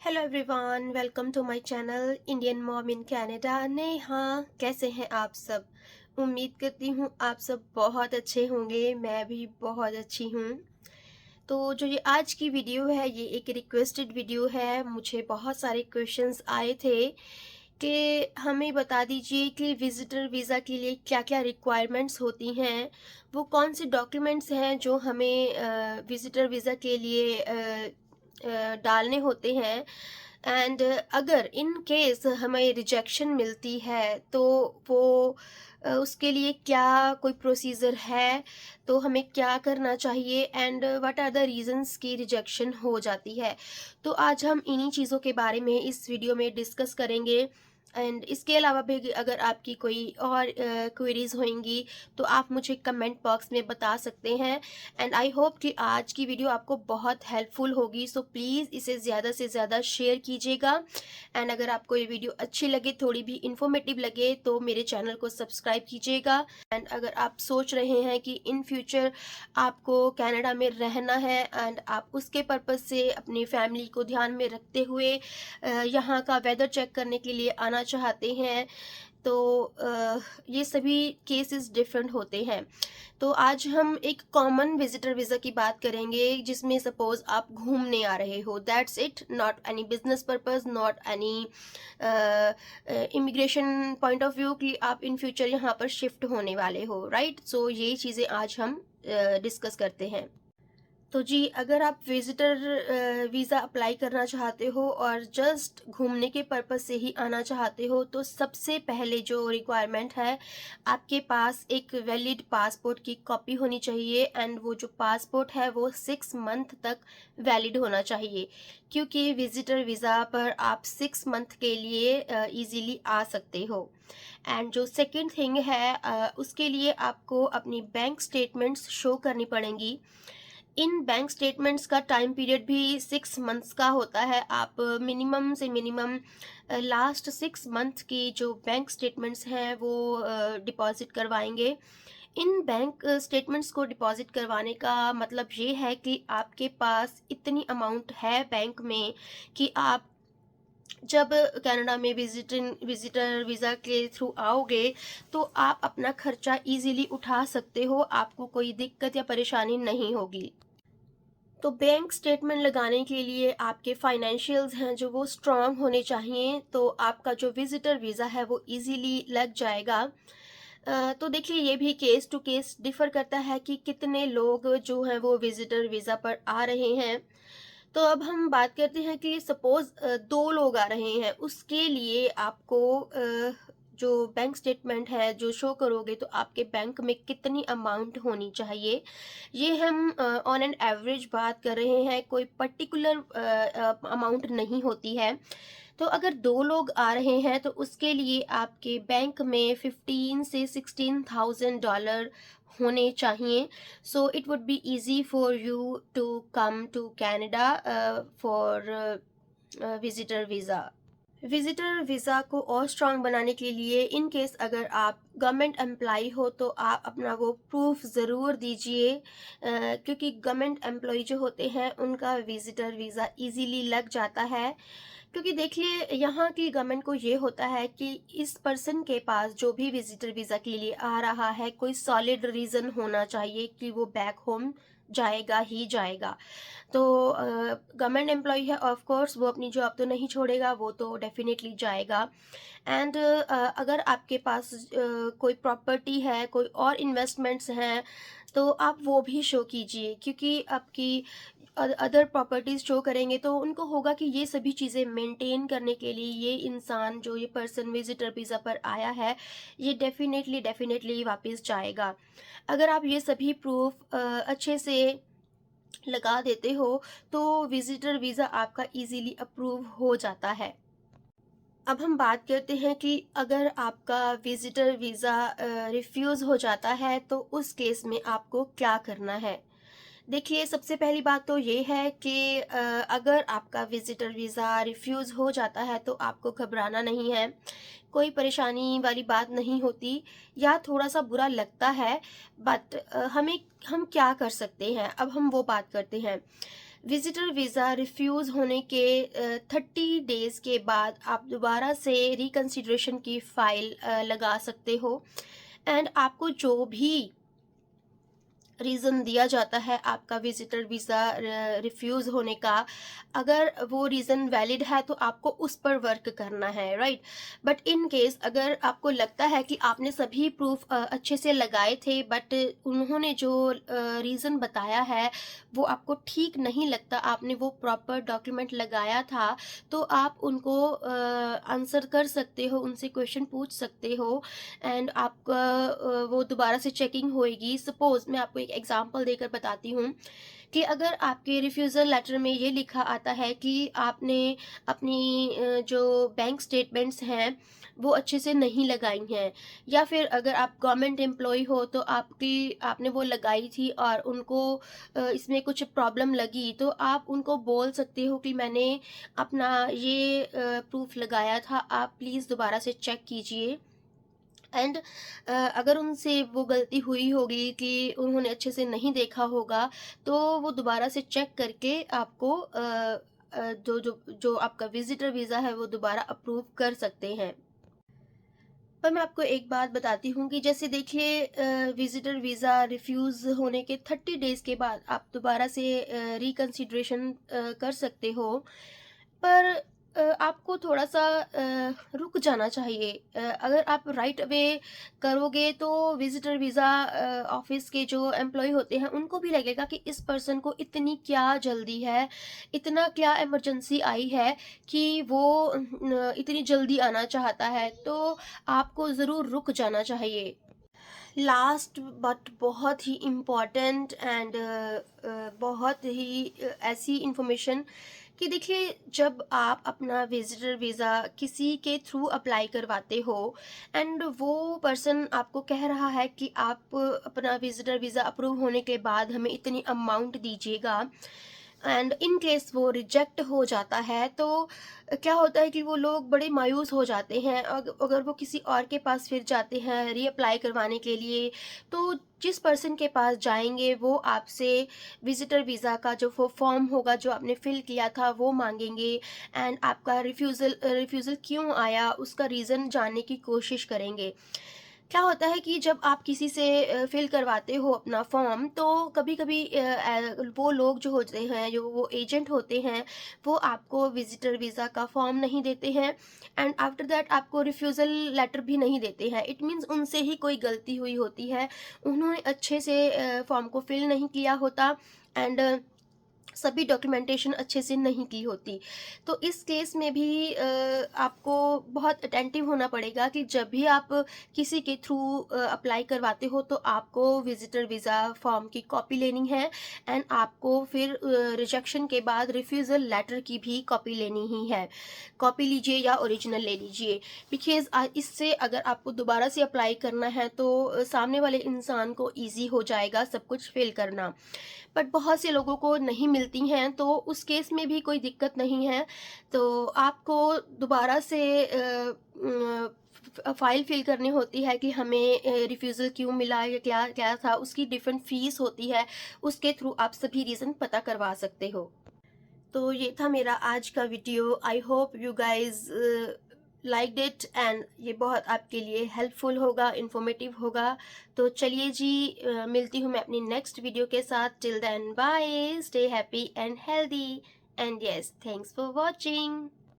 Hello everyone, welcome to my channel Indian mom in Canada. Neha, कैसे हैं आप सब? उम्मीद करती हूँ आप सब बहुत अच्छे होंगे। मैं भी बहुत अच्छी हूँ। तो जो ये आज की वीडियो है, ये एक रिक्वेस्टेड वीडियो है। मुझे बहुत सारे क्वेश्चंस आए थे कि हमें बता दीजिए कि विजिटर वीज़ा के लिए क्या क्या रिक्वायरमेंट्स होती हैं, वो कौन से डॉक्यूमेंट्स हैं जो हमें विजिटर वीज़ा के लिए डालने होते हैं। एंड अगर इन केस हमें रिजेक्शन मिलती है तो वो उसके लिए क्या कोई प्रोसीजर है, तो हमें क्या करना चाहिए and what are the reasons की रिजेक्शन हो जाती है। तो आज हम इन्हीं चीज़ों के बारे में इस वीडियो में डिस्कस करेंगे। एंड इसके अलावा भी अगर आपकी कोई और क्वेरीज होंगी तो आप मुझे कमेंट बॉक्स में बता सकते हैं। एंड आई होप कि आज की वीडियो आपको बहुत हेल्पफुल होगी, सो प्लीज़ इसे ज़्यादा से ज़्यादा शेयर कीजिएगा। एंड अगर आपको ये वीडियो अच्छी लगे, थोड़ी भी इंफॉर्मेटिव लगे, तो मेरे चैनल को सब्सक्राइब कीजिएगा। एंड अगर आप सोच रहे हैं कि इन फ्यूचर आपको कनाडा में रहना है एंड आप उसके पर्पज़ से अपनी फैमिली को ध्यान में रखते हुए यहाँ का वेदर चेक करने के लिए आना चाहते हैं, तो ये सभी केसेस डिफरेंट होते हैं। तो आज हम एक कॉमन विजिटर वीज़ा की बात करेंगे, जिसमें सपोज आप घूमने आ रहे हो, that's it, not any business purpose, not any immigration point of view कि आप इन फ्यूचर यहाँ पर शिफ्ट होने वाले हो, राइट। सो ये चीज़ें आज हम डिस्कस करते हैं। तो जी, अगर आप विज़िटर वीज़ा अप्लाई करना चाहते हो और जस्ट घूमने के पर्पज़ से ही आना चाहते हो, तो सबसे पहले जो रिक्वायरमेंट है, आपके पास एक वैलिड पासपोर्ट की कॉपी होनी चाहिए। एंड वो जो पासपोर्ट है वो 6 मंथ तक वैलिड होना चाहिए, क्योंकि विज़िटर वीज़ा पर आप 6 मंथ के लिए इजीली आ सकते हो। एंड जो सेकंड थिंग है, उसके लिए आपको अपनी बैंक स्टेटमेंट्स शो करनी पड़ेंगी। इन बैंक स्टेटमेंट्स का टाइम पीरियड भी 6 मंथ्स का होता है। आप मिनिमम से मिनिमम लास्ट 6 मंथ की जो बैंक स्टेटमेंट्स हैं वो डिपॉजिट करवाएंगे। इन बैंक स्टेटमेंट्स को डिपॉजिट करवाने का मतलब ये है कि आपके पास इतनी अमाउंट है बैंक में कि आप जब कनाडा में विजिटर वीज़ा के थ्रू आओगे तो आप अपना खर्चा इजीली उठा सकते हो, आपको कोई दिक्कत या परेशानी नहीं होगी। तो बैंक स्टेटमेंट लगाने के लिए आपके फाइनेंशियल्स हैं जो वो स्ट्रांग होने चाहिए, तो आपका जो विजिटर वीज़ा है वो इजीली लग जाएगा। तो देखिए, ये भी केस टू केस डिफ़र करता है कि कितने लोग जो हैं वो विजिटर वीज़ा पर आ रहे हैं। तो अब हम बात करते हैं कि सपोज़ 2 लोग आ रहे हैं, उसके लिए आपको जो बैंक स्टेटमेंट है जो शो करोगे, तो आपके बैंक में कितनी अमाउंट होनी चाहिए, ये हम ऑन एन एवरेज बात कर रहे हैं, कोई पर्टिकुलर अमाउंट नहीं होती है। तो अगर 2 लोग आ रहे हैं तो उसके लिए आपके बैंक में 15 से 16,000 डॉलर होने चाहिए। So it would be easy for you to come to Canada for visitor visa. Visitor visa को और स्ट्रांग बनाने के लिए, इन केस अगर आप गवर्नमेंट एम्प्लॉई हो, तो आप अपना वो प्रूफ ज़रूर दीजिए, क्योंकि गवर्नमेंट एम्प्लॉई जो होते हैं उनका विजिटर वीज़ा इजीली लग जाता है। क्योंकि देखिए, यहाँ की गवर्नमेंट को ये होता है कि इस पर्सन के पास जो भी विजिटर वीज़ा के लिए आ रहा है, कोई सॉलिड रीज़न होना चाहिए कि वो बैक होम जाएगा ही जाएगा। तो गवर्नमेंट एम्प्लॉई है, ऑफ कोर्स वो अपनी जॉब तो नहीं छोड़ेगा, वो तो डेफिनेटली जाएगा। एंड अगर आपके पास कोई प्रॉपर्टी है, कोई और इन्वेस्टमेंट्स हैं, तो आप वो भी शो कीजिए, क्योंकि आपकी अदर प्रॉपर्टीज शो करेंगे तो उनको होगा कि ये सभी चीज़ें मेंटेन करने के लिए ये इंसान, जो ये पर्सन विजिटर वीज़ा पर आया है, ये डेफिनेटली डेफिनेटली वापस जाएगा। अगर आप ये सभी प्रूफ अच्छे से लगा देते हो, तो विजिटर वीज़ा आपका इजीली अप्रूव हो जाता है। अब हम बात करते हैं कि अगर आपका विजिटर वीज़ा रिफ्यूज़ हो जाता है तो उस केस में आपको क्या करना है। देखिए, सबसे पहली बात तो ये है कि अगर आपका विजिटर वीज़ा रिफ्यूज़ हो जाता है तो आपको घबराना नहीं है, कोई परेशानी वाली बात नहीं होती, या थोड़ा सा बुरा लगता है, बट हम क्या कर सकते हैं, अब हम वो बात करते हैं। विजिटर वीज़ा रिफ्यूज़ होने के 30 डेज़ के बाद आप दोबारा से रिकन्सिडरेशन की फ़ाइल लगा सकते हो। एंड आपको जो भी रीज़न दिया जाता है आपका विजिटर वीज़ा रिफ्यूज़ होने का, अगर वो रीज़न वैलिड है तो आपको उस पर वर्क करना है, राइट। बट इन केस अगर आपको लगता है कि आपने सभी प्रूफ अच्छे से लगाए थे, बट उन्होंने जो रीज़न बताया है वो आपको ठीक नहीं लगता, आपने वो प्रॉपर डॉक्यूमेंट लगाया था, तो आप उनको आंसर कर सकते हो, उनसे क्वेश्चन पूछ सकते हो। एंड आपका वो दोबारा से चेकिंग होएगी। सपोज़ मैं आपको एक एग्जांपल देकर बताती हूँ कि अगर आपके रिफ्यूज़ल लेटर में ये लिखा आता है कि आपने अपनी जो बैंक स्टेटमेंट्स हैं वो अच्छे से नहीं लगाई हैं, या फिर अगर आप गवर्नमेंट एम्प्लॉय हो तो आपने वो लगाई थी और उनको इसमें कुछ प्रॉब्लम लगी, तो आप उनको बोल सकते हो कि मैंने अपना ये प्रूफ लगाया था, आप प्लीज़ दोबारा से चेक कीजिए। एंड अगर उनसे वो गलती हुई होगी कि उन्होंने अच्छे से नहीं देखा होगा, तो वो दोबारा से चेक करके आपको जो आपका विजिटर वीज़ा है वो दोबारा अप्रूव कर सकते हैं। पर मैं आपको एक बात बताती हूँ कि जैसे देखिए, विजिटर वीज़ा रिफ्यूज़ होने के 30 डेज़ के बाद आप दोबारा से रिकन्सिडरेशन कर सकते हो। पर आपको थोड़ा-सा रुक जाना चाहिए। अगर आप राइट अवे करोगे तो विज़िटर वीज़ा ऑफ़िस के जो एम्प्लॉयी होते हैं उनको भी लगेगा कि इस पर्सन को इतनी क्या जल्दी है, इतना क्या इमरजेंसी आई है कि वो इतनी जल्दी आना चाहता है, तो आपको ज़रूर रुक जाना चाहिए। लास्ट बट बहुत ही इम्पॉर्टेंट एंड बहुत ही ऐसी इंफॉर्मेशन कि देखिए, जब आप अपना विजिटर वीज़ा किसी के थ्रू अप्लाई करवाते हो एंड वो पर्सन आपको कह रहा है कि आप अपना विजिटर वीज़ा अप्रूव होने के बाद हमें इतनी अमाउंट दीजिएगा, एंड इन केस वो रिजेक्ट हो जाता है, तो क्या होता है कि वो लोग बड़े मायूस हो जाते हैं। अगर वो किसी और के पास फिर जाते हैं रीअप्लाई करवाने के लिए, तो जिस पर्सन के पास जाएंगे वो आपसे विजिटर वीज़ा का जो वो फॉर्म होगा जो आपने फिल किया था वो मांगेंगे, एंड आपका रिफ्यूज़ल क्यों आया उसका रीज़न जानने की कोशिश करेंगे। क्या होता है कि जब आप किसी से फिल करवाते हो अपना फॉर्म, तो कभी कभी वो लोग जो होते हैं, जो वो एजेंट होते हैं, वो आपको विजिटर वीज़ा का फॉर्म नहीं देते हैं, एंड आफ्टर दैट आपको रिफ्यूज़ल लेटर भी नहीं देते हैं। इट मीन्स उनसे ही कोई गलती हुई होती है, उन्होंने अच्छे से फॉर्म को फिल नहीं किया होता, एंड सभी डॉक्यूमेंटेशन अच्छे से नहीं की होती। तो इस केस में भी आपको बहुत अटेंटिव होना पड़ेगा कि जब भी आप किसी के थ्रू अप्लाई करवाते हो तो आपको विजिटर वीज़ा फॉर्म की कॉपी लेनी है, एंड आपको फिर रिजेक्शन के बाद रिफ्यूज़ल लेटर की भी कॉपी लेनी ही है। कॉपी लीजिए या ओरिजिनल ले लीजिए, बिकॉज़ इससे अगर आपको दोबारा से अप्लाई करना है तो सामने वाले इंसान को ईज़ी हो जाएगा सब कुछ फिल करना। बट बहुत से लोगों को नहीं मिलती हैं, तो उस केस में भी कोई दिक्कत नहीं है। तो आपको दोबारा से फाइल फिल करनी होती है कि हमें रिफ्यूज़ल क्यों मिला या क्या क्या था, उसकी डिफरेंट फ़ीस होती है, उसके थ्रू आप सभी रीज़न पता करवा सकते हो। तो ये था मेरा आज का video. I hope you guys liked it, and ये बहुत आपके लिए हेल्पफुल होगा, इंफॉर्मेटिव होगा। तो चलिए जी, मिलती हूँ मैं अपनी नेक्स्ट वीडियो के साथ। Till then bye, stay happy and healthy, and yes, thanks for watching.